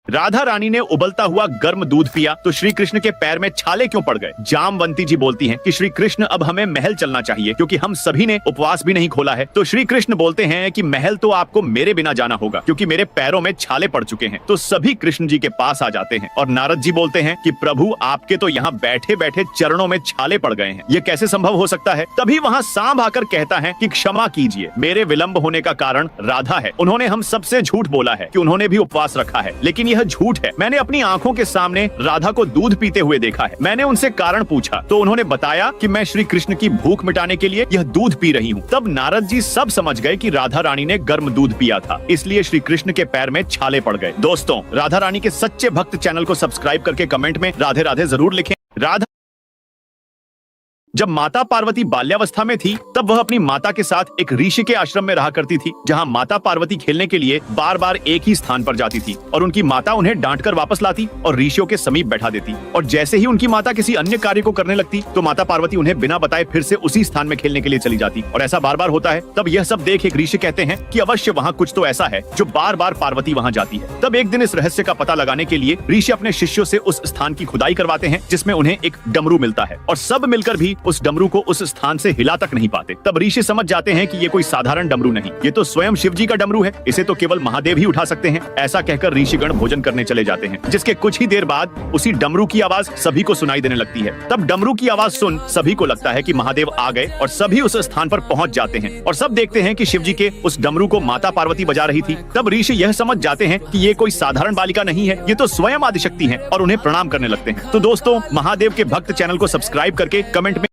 राधा रानी ने उबलता हुआ गर्म दूध पिया तो श्री कृष्ण के पैर में छाले क्यों पड़ गए। जामवंती जी बोलती हैं कि श्री कृष्ण अब हमें महल चलना चाहिए क्योंकि हम सभी ने उपवास भी नहीं खोला है। तो श्री कृष्ण बोलते हैं कि महल तो आपको मेरे बिना जाना होगा क्योंकि मेरे पैरों में छाले पड़ चुके हैं। तो सभी कृष्ण जी के पास आ जाते हैं और नारद जी बोलते हैं कि प्रभु आपके तो यहाँ बैठे बैठे चरणों में छाले पड़ गए हैं, ये कैसे संभव हो सकता है। तभी वहाँ सांब आकर कहता है कि क्षमा कीजिए, मेरे विलंब होने का कारण राधा है। उन्होंने हम सबसे झूठ बोला है कि उन्होंने भी उपवास रखा है, लेकिन यह झूठ है। मैंने अपनी आंखों के सामने राधा को दूध पीते हुए देखा है। मैंने उनसे कारण पूछा तो उन्होंने बताया कि मैं श्री कृष्ण की भूख मिटाने के लिए यह दूध पी रही हूँ। तब नारद जी सब समझ गए कि राधा रानी ने गर्म दूध पिया था, इसलिए श्री कृष्ण के पैर में छाले पड़ गए। दोस्तों, राधा रानी के सच्चे भक्त चैनल को सब्सक्राइब करके कमेंट में राधे राधे जरूर लिखें। राधा जब माता पार्वती बाल्यावस्था में थी तब वह अपनी माता के साथ एक ऋषि के आश्रम में रहा करती थी, जहां माता पार्वती खेलने के लिए बार बार एक ही स्थान पर जाती थी और उनकी माता उन्हें डांटकर वापस लाती और ऋषियों के समीप बैठा देती। और जैसे ही उनकी माता किसी अन्य कार्य को करने लगती तो माता पार्वती उन्हें बिना बताए फिर से उसी स्थान में खेलने के लिए चली जाती और ऐसा बार बार होता है। तब यह सब देख एक ऋषि कहते हैं कि अवश्य वहाँ कुछ तो ऐसा है जो बार बार पार्वती वहाँ जाती है। तब एक दिन इस रहस्य का पता लगाने के लिए ऋषि अपने शिष्यों से उस स्थान की खुदाई करवाते हैं जिसमें उन्हें एक डमरू मिलता है और सब मिलकर भी उस डमरू को उस स्थान से हिला तक नहीं पाते। तब ऋषि समझ जाते हैं कि ये कोई साधारण डमरू नहीं, ये तो स्वयं शिव जी का डमरू है, इसे तो केवल महादेव ही उठा सकते हैं। ऐसा कहकर ऋषिगण भोजन करने चले जाते हैं, जिसके कुछ ही देर बाद उसी डमरू की आवाज सभी को सुनाई देने लगती है। तब डमरू की आवाज सुन सभी को लगता है कि महादेव आ गए और सभी उस स्थान पर पहुंच जाते हैं और सब देखते हैं कि शिव जी के उस डमरू को माता पार्वती बजा रही थी। तब ऋषि यह समझ जाते हैं कि ये कोई साधारण बालिका नहीं है, ये तो स्वयं आदिशक्ति है और उन्हें प्रणाम करने लगते हैं। तो दोस्तों, महादेव के भक्त चैनल को सब्सक्राइब करके कमेंट में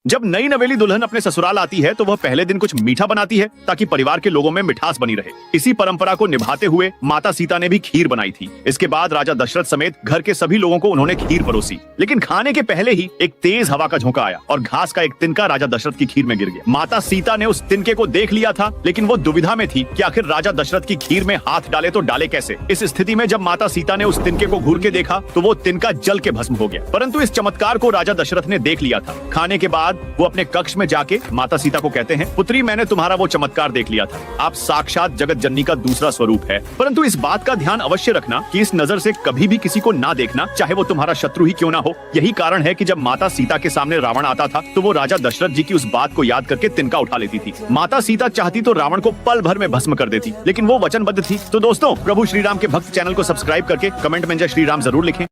जब नई नवेली दुल्हन अपने ससुराल आती है तो वह पहले दिन कुछ मीठा बनाती है ताकि परिवार के लोगों में मिठास बनी रहे। इसी परंपरा को निभाते हुए माता सीता ने भी खीर बनाई थी। इसके बाद राजा दशरथ समेत घर के सभी लोगों को उन्होंने खीर परोसी, लेकिन खाने के पहले ही एक तेज हवा का झोंका आया और घास का एक तिनका राजा दशरथ की खीर में गिर गया। माता सीता ने उस तिनके को देख लिया था, लेकिन वो दुविधा में थी कि आखिर राजा दशरथ की खीर में हाथ डाले तो डाले कैसे। इस स्थिति में जब माता सीता ने उस तिनके को घूर के देखा तो वो तिनका जल के भस्म हो गया, परंतु इस चमत्कार को राजा दशरथ ने देख लिया था। खाने के बाद वो अपने कक्ष में जाके माता सीता को कहते हैं, पुत्री, मैंने तुम्हारा वो चमत्कार देख लिया था, आप साक्षात जगत जननी का दूसरा स्वरूप है, परंतु इस बात का ध्यान अवश्य रखना कि इस नजर से कभी भी किसी को ना देखना, चाहे वो तुम्हारा शत्रु ही क्यों ना हो। यही कारण है कि जब माता सीता के सामने रावण आता था तो वो राजा दशरथ जी की उस बात को याद करके तिनका उठा लेती थी। माता सीता चाहती तो रावण को पल भर में भस्म कर देती, लेकिन वो वचनबद्ध थी। तो दोस्तों, प्रभु श्री राम के भक्त चैनल को सब्सक्राइब करके कमेंट में जय श्री राम जरूर लिखें।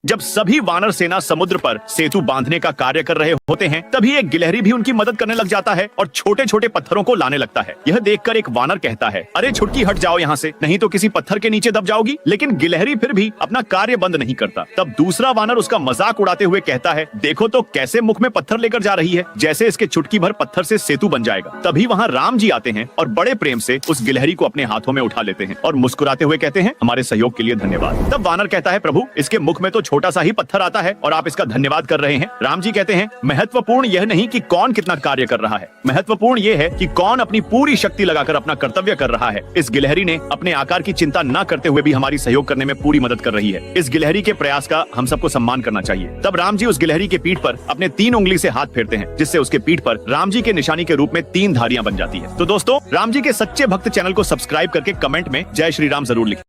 जब सभी वानर सेना समुद्र पर सेतु बांधने का कार्य कर रहे होते हैं तभी एक गिलहरी भी उनकी मदद करने लग जाता है और छोटे छोटे पत्थरों को लाने लगता है। यह देखकर एक वानर कहता है, अरे छुटकी, हट जाओ यहाँ से, नहीं तो किसी पत्थर के नीचे दब जाओगी। लेकिन गिलहरी फिर भी अपना कार्य बंद नहीं करता। तब दूसरा वानर उसका मजाक उड़ाते हुए कहता है, देखो तो कैसे मुख में पत्थर लेकर जा रही है, जैसे इसके चुटकी भर पत्थर से सेतु बन जाएगा। तभी वहाँ राम जी आते हैं और बड़े प्रेम से उस गिलहरी को अपने हाथों में उठा लेते हैं और मुस्कुराते हुए कहते हैं, हमारे सहयोग के लिए धन्यवाद। तब वानर कहता है, प्रभु, इसके मुख में तो छोटा सा ही पत्थर है और आप इसका धन्यवाद कर रहे हैं। राम जी कहते हैं, महत्वपूर्ण यह नहीं कि कौन कितना कार्य कर रहा है, महत्वपूर्ण यह है कि कौन अपनी पूरी शक्ति लगाकर अपना कर्तव्य कर रहा है। इस गिलहरी ने अपने आकार की चिंता न करते हुए भी हमारी सहयोग करने में पूरी मदद कर रही है। इस गिलहरी के प्रयास का हम सबको सम्मान करना चाहिए। तब राम जी उस गिलहरी के पीठ पर अपने 3 उंगली से हाथ फेरते हैं, जिससे उसके पीठ पर राम जी के निशानी के रूप में 3 धारियां बन जाती है। तो दोस्तों, राम जी के सच्चे भक्त चैनल को सब्सक्राइब करके कमेंट में जय श्री राम जरूर लिखें।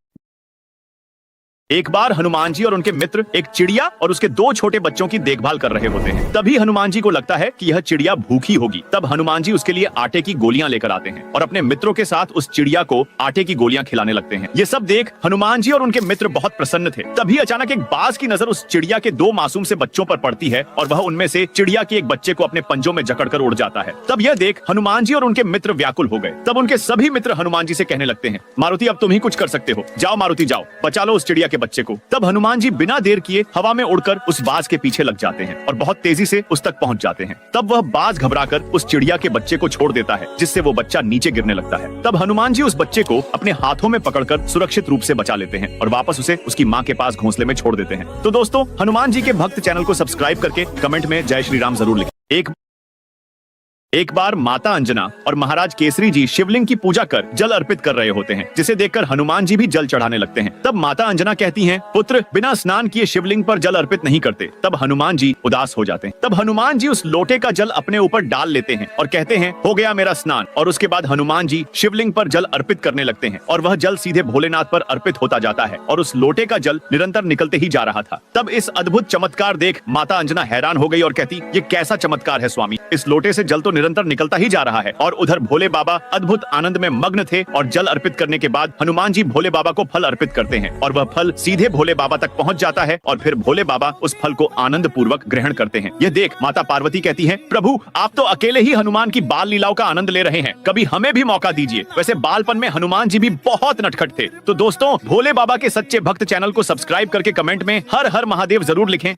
एक बार हनुमान जी और उनके मित्र एक चिड़िया और उसके 2 छोटे बच्चों की देखभाल कर रहे होते हैं। तभी हनुमान जी को लगता है कि यह चिड़िया भूखी होगी। तब हनुमान जी उसके लिए आटे की गोलियां लेकर आते हैं और अपने मित्रों के साथ उस चिड़िया को आटे की गोलियां खिलाने लगते हैं। ये सब देख हनुमान जी और उनके मित्र बहुत प्रसन्न थे। तभी अचानक एक बाज की नजर उस चिड़िया के 2 मासूम से बच्चों पर पड़ती है और वह उनमें से चिड़िया के एक बच्चे को अपने पंजों में जकड़कर उड़ जाता है। तब यह देख हनुमान जी और उनके मित्र व्याकुल हो गए। तब उनके सभी मित्र हनुमान जी से कहने लगते हैं, मारुति, अब तुम ही कुछ कर सकते हो, जाओ मारुति, जाओ, बचा लो उस चिड़िया के बच्चे को। तब हनुमान जी बिना देर किए हवा में उड़कर उस बाज के पीछे लग जाते हैं और बहुत तेजी से उस तक पहुंच जाते हैं। तब वह बाज घबराकर उस चिड़िया के बच्चे को छोड़ देता है, जिससे वो बच्चा नीचे गिरने लगता है। तब हनुमान जी उस बच्चे को अपने हाथों में पकड़कर सुरक्षित रूप से बचा लेते हैं और वापस उसे उसकी माँ के पास घोंसले में छोड़ देते हैं। तो दोस्तों, हनुमान जी के भक्त चैनल को सब्सक्राइब करके कमेंट में जय श्री राम जरूर लिखें। एक बार माता अंजना और महाराज केसरी जी शिवलिंग की पूजा कर जल अर्पित कर रहे होते हैं, जिसे देखकर हनुमान जी भी जल चढ़ाने लगते हैं। तब माता अंजना कहती हैं, पुत्र बिना स्नान किए शिवलिंग पर जल अर्पित नहीं करते। तब हनुमान जी उदास हो जाते हैं। तब हनुमान जी उस लोटे का जल अपने ऊपर डाल लेते हैं और कहते हैं, हो गया मेरा स्नान। और उसके बाद हनुमान जी शिवलिंग पर जल अर्पित करने लगते हैं और वह जल सीधे भोलेनाथ पर अर्पित होता जाता है और उस लोटे का जल निरंतर निकलते ही जा रहा था। तब इस अद्भुत चमत्कार देख माता अंजना हैरान हो गई और कहती, ये कैसा चमत्कार है स्वामी, इस लोटे से जल तो निरंतर निकलता ही जा रहा है। और उधर भोले बाबा अद्भुत आनंद में मग्न थे और जल अर्पित करने के बाद हनुमान जी भोले बाबा को फल अर्पित करते हैं और वह फल सीधे भोले बाबा तक पहुंच जाता है और फिर भोले बाबा उस फल को आनंद पूर्वक ग्रहण करते हैं। यह देख माता पार्वती कहती हैं, प्रभु आप तो अकेले ही हनुमान की बाल लीलाओं का आनंद ले रहे हैं, कभी हमें भी मौका दीजिए। वैसे बालपन में हनुमान जी भी बहुत नटखट थे। तो दोस्तों, भोले बाबा के सच्चे भक्त चैनल को सब्सक्राइब करके कमेंट में हर हर महादेव जरूर लिखें।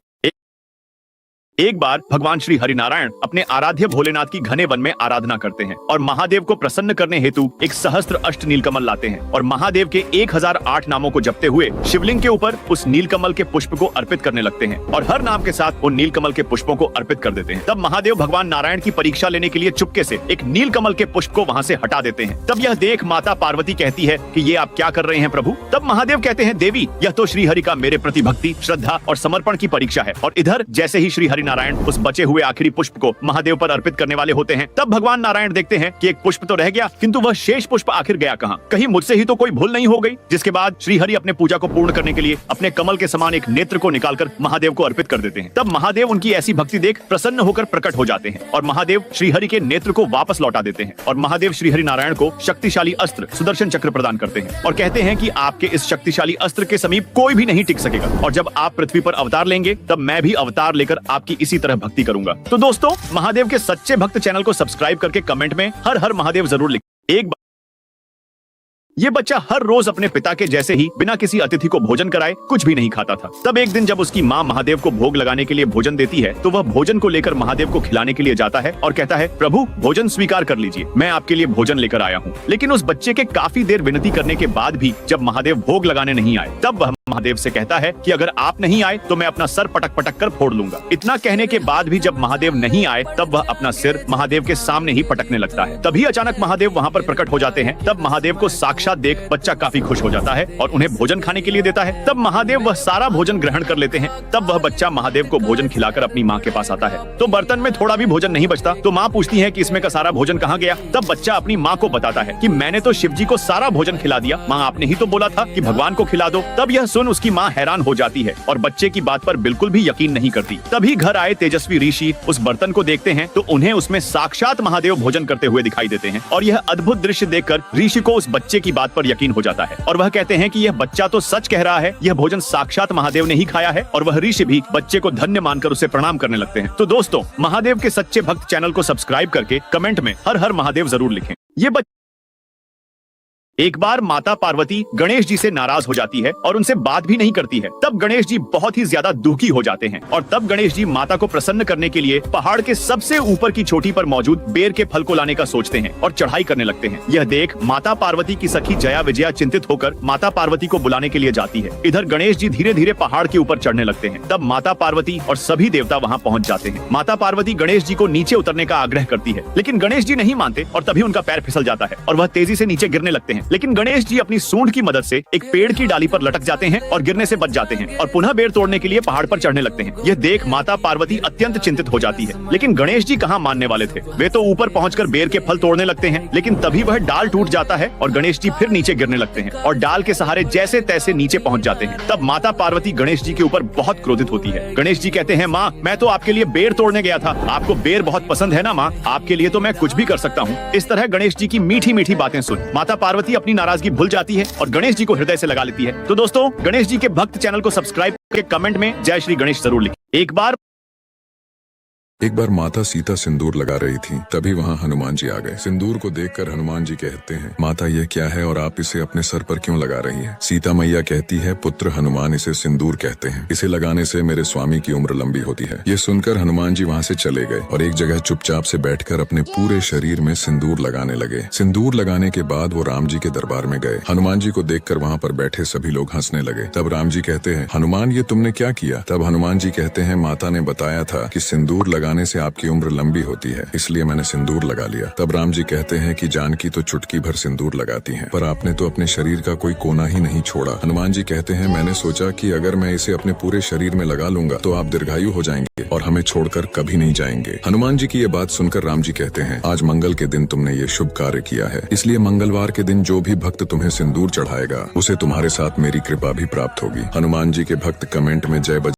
एक बार भगवान श्री हरिनारायण अपने आराध्य भोलेनाथ की घने वन में आराधना करते हैं और महादेव को प्रसन्न करने हेतु एक सहस्त्र अष्ट नीलकमल लाते हैं और महादेव के 1008 नामों को जपते हुए शिवलिंग के ऊपर उस नीलकमल के पुष्प को अर्पित करने लगते हैं और हर नाम के साथ उन नीलकमल के पुष्पों को अर्पित कर देते हैं। तब महादेव भगवान नारायण की परीक्षा लेने के लिए चुपके से एक नीलकमल के पुष्प को वहाँ से हटा देते हैं। तब यह देख माता पार्वती कहती है कि ये आप क्या कर रहे हैं प्रभु। तब महादेव कहते हैं, देवी यह तो श्रीहरि का मेरे प्रति भक्ति, श्रद्धा और समर्पण की परीक्षा है। और इधर जैसे ही श्री नारायण उस बचे हुए आखिरी पुष्प को महादेव पर अर्पित करने वाले होते हैं, तब भगवान नारायण देखते हैं कि एक पुष्प तो रह गया, किंतु वह शेष पुष्प आखिर गया कहाँ। कहीं मुझसे ही तो कोई भूल नहीं हो गई। जिसके बाद श्रीहरि अपने पूजा को पूर्ण करने के लिए अपने कमल के समान एक नेत्र को निकालकर महादेव को अर्पित कर देते हैं। तब महादेव उनकी ऐसी भक्ति देख प्रसन्न होकर प्रकट हो जाते हैं और महादेव श्रीहरि के नेत्र को वापस लौटा देते हैं और महादेव श्रीहरि नारायण को शक्तिशाली अस्त्र सुदर्शन चक्र प्रदान करते हैं और कहते हैं कि आपके इस शक्तिशाली अस्त्र के समीप कोई भी नहीं टिक सकेगा और जब आप पृथ्वी पर अवतार लेंगे तब मैं भी अवतार लेकर आपकी इसी तरह भक्ति करूंगा। तो दोस्तों, महादेव के सच्चे भक्त चैनल को सब्सक्राइब करके कमेंट में हर हर महादेव जरूर लिखें। एक ये बच्चा हर रोज अपने पिता के जैसे ही बिना किसी अतिथि को भोजन कराए कुछ भी नहीं खाता था। तब एक दिन जब उसकी माँ महादेव को भोग लगाने के लिए भोजन देती है तो वह भोजन को लेकर महादेव को खिलाने के लिए जाता है और कहता है, प्रभु भोजन स्वीकार कर लीजिए, मैं आपके लिए भोजन लेकर आया हूँ। लेकिन उस बच्चे के काफी देर विनती करने के बाद भी जब महादेव भोग लगाने नहीं आए, तब वह महादेव से कहता है कि अगर आप नहीं आए तो मैं अपना सर पटक पटक कर फोड़ लूंगा। इतना कहने के बाद भी जब महादेव नहीं आए तब वह अपना सिर महादेव के सामने ही पटकने लगता है। तभी अचानक महादेव वहाँ पर प्रकट हो जाते हैं। तब महादेव को साक्षात देख बच्चा काफी खुश हो जाता है और उन्हें भोजन खाने के लिए देता है। तब महादेव वह सारा भोजन ग्रहण कर लेते हैं। तब वह बच्चा महादेव को भोजन खिलाकर अपनी माँ के पास आता है तो बर्तन में थोड़ा भी भोजन नहीं बचता। तो माँ पूछती है कि इसमें का सारा भोजन कहाँ गया। तब बच्चा अपनी माँ को बताता है कि मैंने तो शिव जी को सारा भोजन खिला दिया, माँ आपने ही तो बोला था कि भगवान को खिला दो। तब यह सुन उसकी माँ हैरान हो जाती है और बच्चे की बात पर बिल्कुल भी यकीन नहीं करती। तभी घर आए तेजस्वी ऋषि उस बर्तन को देखते हैं तो उन्हें उसमें साक्षात महादेव भोजन करते हुए दिखाई देते हैं और यह अद्भुत दृश्य देखकर ऋषि को उस बच्चे की बात पर यकीन हो जाता है और वह कहते हैं कि यह बच्चा तो सच कह रहा है, यह भोजन साक्षात महादेव ने ही खाया है। और वह ऋषि भी बच्चे को धन्य मानकर उसे प्रणाम करने लगते हैं। तो दोस्तों, महादेव के सच्चे भक्त चैनल को सब्सक्राइब करके कमेंट में हर हर महादेव जरूर लिखें। एक बार माता पार्वती गणेश जी से नाराज हो जाती है और उनसे बात भी नहीं करती है। तब गणेश जी बहुत ही ज्यादा दुखी हो जाते हैं और तब गणेश जी माता को प्रसन्न करने के लिए पहाड़ के सबसे ऊपर की चोटी पर मौजूद बेर के फल को लाने का सोचते हैं और चढ़ाई करने लगते हैं। यह देख माता पार्वती की सखी जया विजया चिंतित होकर माता पार्वती को बुलाने के लिए जाती है। इधर गणेश जी धीरे धीरे पहाड़ के ऊपर चढ़ने लगते हैं। तब माता पार्वती और सभी देवता वहाँ पहुँच जाते हैं। माता पार्वती गणेश जी को नीचे उतरने का आग्रह करती है लेकिन गणेश जी नहीं मानते और तभी उनका पैर फिसल जाता है और वह तेजी से नीचे गिरने लगते हैं। लेकिन गणेश जी अपनी सूंड की मदद से एक पेड़ की डाली पर लटक जाते हैं और गिरने से बच जाते हैं और पुनः बेर तोड़ने के लिए पहाड़ पर चढ़ने लगते हैं। यह देख माता पार्वती अत्यंत चिंतित हो जाती है लेकिन गणेश जी कहाँ मानने वाले थे। वे तो ऊपर पहुंचकर बेर के फल तोड़ने लगते हैं लेकिन तभी वह डाल टूट जाता है और गणेश जी फिर नीचे गिरने लगते हैं और डाल के सहारे जैसे तैसे नीचे पहुंच जाते हैं। तब माता पार्वती गणेश जी के ऊपर बहुत क्रोधित होती है। गणेश जी कहते हैं, माँ मैं तो आपके लिए बेर तोड़ने गया था, आपको बेर बहुत पसंद है ना माँ, आपके लिए तो मैं कुछ भी कर सकता हूँ। इस तरह गणेश जी की मीठी मीठी बातें सुन माता पार्वती अपनी नाराजगी भूल जाती है और गणेश जी को हृदय से लगा लेती है। तो दोस्तों, गणेश जी के भक्त चैनल को सब्सक्राइब करके कमेंट में जय श्री गणेश जरूर लिखें। एक बार माता सीता सिंदूर लगा रही थी, तभी वहाँ हनुमान जी आ गए। सिंदूर को देखकर हनुमान जी कहते हैं, माता यह क्या है और आप इसे अपने सर पर क्यों लगा रही हैं? सीता मैया कहती है, पुत्र हनुमान इसे सिंदूर कहते हैं, इसे लगाने से मेरे स्वामी की उम्र लंबी होती है। ये सुनकर हनुमान जी वहाँ से चले गए और एक जगह चुपचाप से बैठकर अपने पूरे शरीर में सिंदूर लगाने लगे। सिंदूर लगाने के बाद वो राम जी के दरबार में गए। हनुमान जी को देखकर वहाँ पर बैठे सभी लोग हंसने लगे। तब राम जी कहते हैं, हनुमान ये तुमने क्या किया? तब हनुमान जी कहते हैं, माता ने बताया था कि सिंदूर लगाने से आपकी उम्र लंबी होती है, इसलिए मैंने सिंदूर लगा लिया। तब राम जी कहते हैं कि जानकी तो चुटकी भर सिंदूर लगाती हैं, पर आपने तो अपने शरीर का कोई कोना ही नहीं छोड़ा। हनुमान जी कहते हैं, मैंने सोचा कि अगर मैं इसे अपने पूरे शरीर में लगा लूंगा तो आप दीर्घायु हो जाएंगे और हमें छोड़कर कभी नहीं जाएंगे। हनुमान जी की ये बात सुनकर राम जी कहते हैं, आज मंगल के दिन तुमने ये शुभ कार्य किया है, इसलिए मंगलवार के दिन जो भी भक्त तुम्हें सिंदूर चढ़ाएगा उसे तुम्हारे साथ मेरी कृपा भी प्राप्त होगी। हनुमान जी के भक्त कमेंट में जय